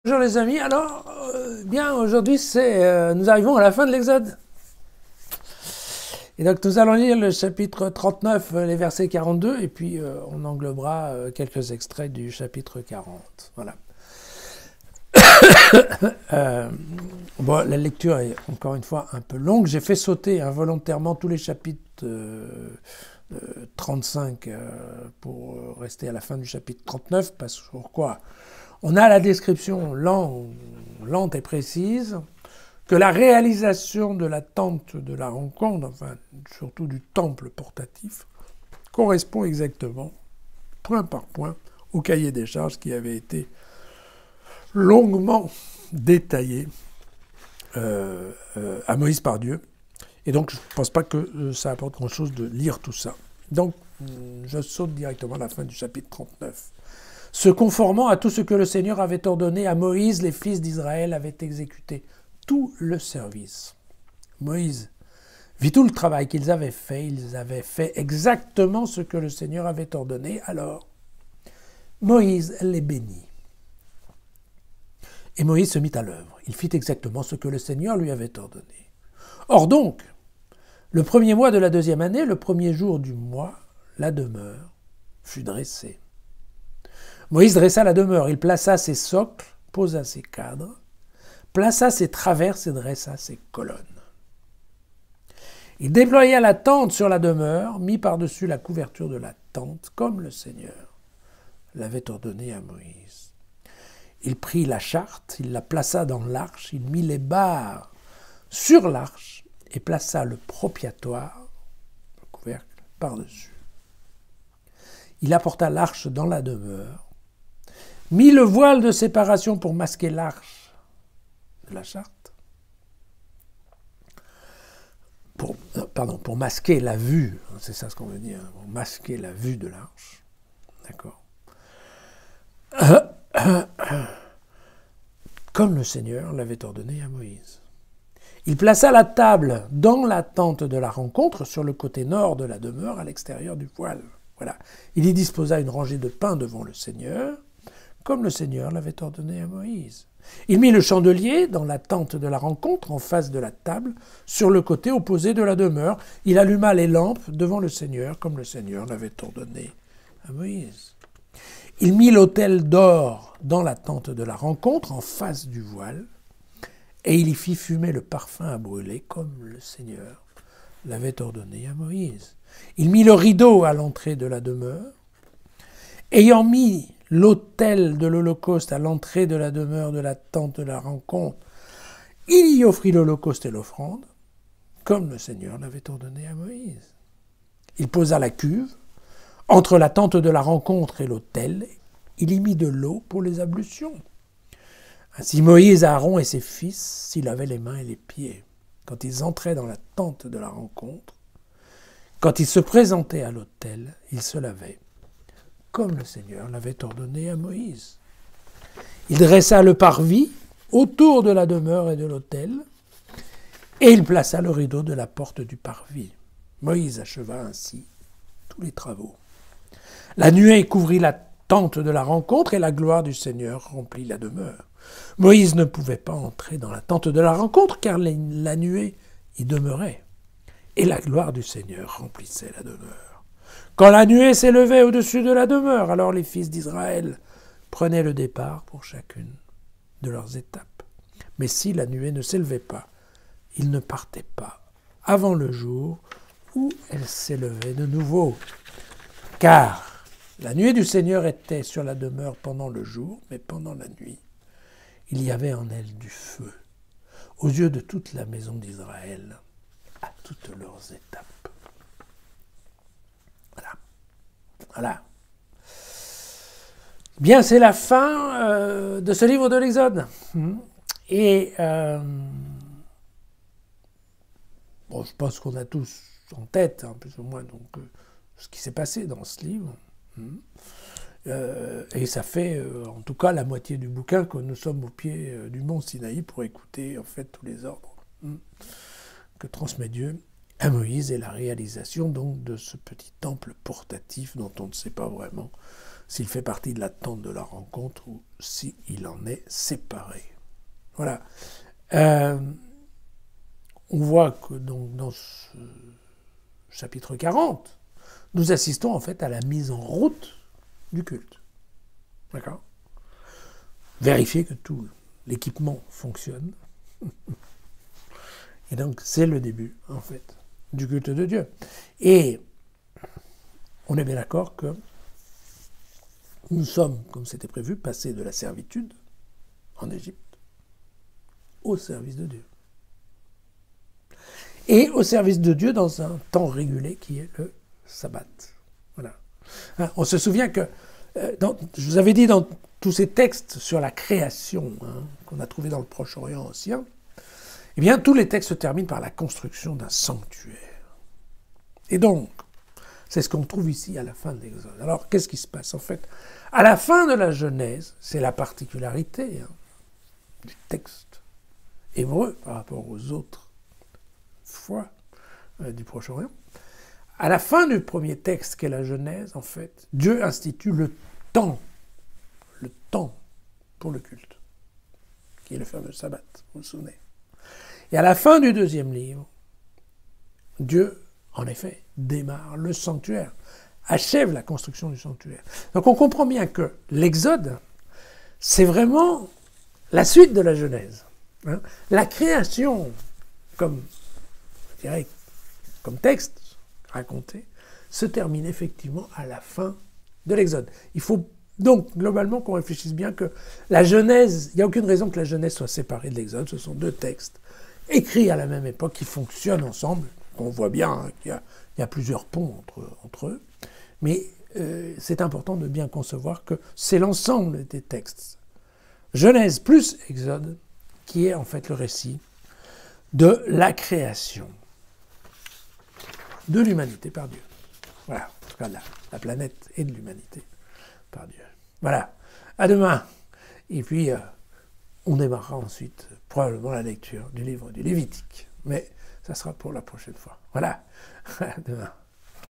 Bonjour les amis, alors, bien aujourd'hui nous arrivons à la fin de l'Exode. Et donc nous allons lire le chapitre 39, les versets 42, et puis on englobera quelques extraits du chapitre 40. Voilà. Bon, la lecture est encore une fois un peu longue. J'ai fait sauter involontairement tous les chapitres 35 pour rester à la fin du chapitre 39, parce que pourquoi ? On a la description lente et précise que la réalisation de la tente de la rencontre, enfin surtout du temple portatif, correspond exactement, point par point, au cahier des charges qui avait été longuement détaillé à Moïse par Dieu. Et donc je ne pense pas que ça apporte grand-chose de lire tout ça. Donc je saute directement à la fin du chapitre 39. Se conformant à tout ce que le Seigneur avait ordonné à Moïse, les fils d'Israël avaient exécuté tout le service. Moïse vit tout le travail qu'ils avaient fait. Ils avaient fait exactement ce que le Seigneur avait ordonné. Alors, Moïse les bénit. Et Moïse se mit à l'œuvre. Il fit exactement ce que le Seigneur lui avait ordonné. Or donc, le premier mois de la deuxième année, le premier jour du mois, la demeure fut dressée. Moïse dressa la demeure, il plaça ses socles, posa ses cadres, plaça ses traverses et dressa ses colonnes. Il déploya la tente sur la demeure, mit par-dessus la couverture de la tente, comme le Seigneur l'avait ordonné à Moïse. Il prit la charte, il la plaça dans l'arche, il mit les barres sur l'arche et plaça le propiatoire, le couvercle, par-dessus. Il apporta l'arche dans la demeure, mit le voile de séparation pour masquer l'arche de la charte, pour masquer la vue, c'est ça ce qu'on veut dire, pour masquer la vue de l'arche, d'accord. Comme le Seigneur l'avait ordonné à Moïse. Il plaça la table dans la tente de la rencontre, sur le côté nord de la demeure, à l'extérieur du voile. Voilà. Il y disposa une rangée de pains devant le Seigneur, comme le Seigneur l'avait ordonné à Moïse. Il mit le chandelier dans la tente de la rencontre, en face de la table, sur le côté opposé de la demeure. Il alluma les lampes devant le Seigneur, comme le Seigneur l'avait ordonné à Moïse. Il mit l'autel d'or dans la tente de la rencontre, en face du voile, et il y fit fumer le parfum à brûler, comme le Seigneur l'avait ordonné à Moïse. Il mit le rideau à l'entrée de la demeure. Ayant mis l'autel de l'Holocauste à l'entrée de la demeure de la tente de la rencontre, il y offrit l'Holocauste et l'offrande, comme le Seigneur l'avait ordonné à Moïse. Il posa la cuve entre la tente de la rencontre et l'autel, il y mit de l'eau pour les ablutions. Ainsi Moïse, Aaron et ses fils s'y lavaient les mains et les pieds. Quand ils entraient dans la tente de la rencontre, quand ils se présentaient à l'autel, ils se lavaient, comme le Seigneur l'avait ordonné à Moïse. Il dressa le parvis autour de la demeure et de l'autel, et il plaça le rideau de la porte du parvis. Moïse acheva ainsi tous les travaux. La nuée couvrit la tente de la rencontre, et la gloire du Seigneur remplit la demeure. Moïse ne pouvait pas entrer dans la tente de la rencontre, car la nuée y demeurait, et la gloire du Seigneur remplissait la demeure. Quand la nuée s'élevait au-dessus de la demeure, alors les fils d'Israël prenaient le départ pour chacune de leurs étapes. Mais si la nuée ne s'élevait pas, ils ne partaient pas avant le jour où elle s'élevait de nouveau. Car la nuée du Seigneur était sur la demeure pendant le jour, mais pendant la nuit, il y avait en elle du feu, aux yeux de toute la maison d'Israël, à toutes leurs étapes. Voilà. Bien, c'est la fin de ce livre de l'Exode. Et bon, je pense qu'on a tous en tête, plus ou moins, donc, ce qui s'est passé dans ce livre. Et ça fait, en tout cas, la moitié du bouquin que nous sommes au pied du mont Sinaï pour écouter, en fait, tous les ordres que transmet Dieu à Moïse et la réalisation donc de ce petit temple portatif dont on ne sait pas vraiment s'il fait partie de la tente de la rencontre ou s'il en est séparé. Voilà. On voit que donc, dans ce chapitre 40, nous assistons en fait à la mise en route du culte. D'accord ? Vérifier que tout l'équipement fonctionne. Et donc, c'est le début, en fait, du culte de Dieu. Et on est bien d'accord que nous sommes, comme c'était prévu, passés de la servitude en Égypte au service de Dieu. Et au service de Dieu dans un temps régulé qui est le sabbat. Voilà. On se souvient que, je vous avais dit dans tous ces textes sur la création qu'on a trouvés dans le Proche-Orient ancien, eh bien, tous les textes se terminent par la construction d'un sanctuaire. Et donc, c'est ce qu'on trouve ici à la fin de l'Exode. Alors, qu'est-ce qui se passe en fait? À la fin de la Genèse, c'est la particularité du texte hébreu par rapport aux autres fois du Proche-Orient. À la fin du premier texte qu'est la Genèse, en fait, Dieu institue le temps pour le culte, qui est le fameux sabbat, vous vous souvenez. Et à la fin du deuxième livre, Dieu, en effet, démarre le sanctuaire, achève la construction du sanctuaire. Donc on comprend bien que l'Exode, c'est vraiment la suite de la Genèse. La création, comme texte raconté, se termine effectivement à la fin de l'Exode. Il faut donc globalement qu'on réfléchisse bien que la Genèse, il n'y a aucune raison que la Genèse soit séparée de l'Exode, ce sont deux textes écrits à la même époque qui fonctionnent ensemble. On voit bien qu'il y a plusieurs ponts entre eux, mais c'est important de bien concevoir que c'est l'ensemble des textes, Genèse plus Exode, qui est en fait le récit de la création de l'humanité par Dieu. Voilà, en tout cas la planète et de l'humanité par Dieu. Voilà, à demain. Et puis, on démarrera ensuite probablement la lecture du livre du Lévitique. Mais ça sera pour la prochaine fois. Voilà, à demain.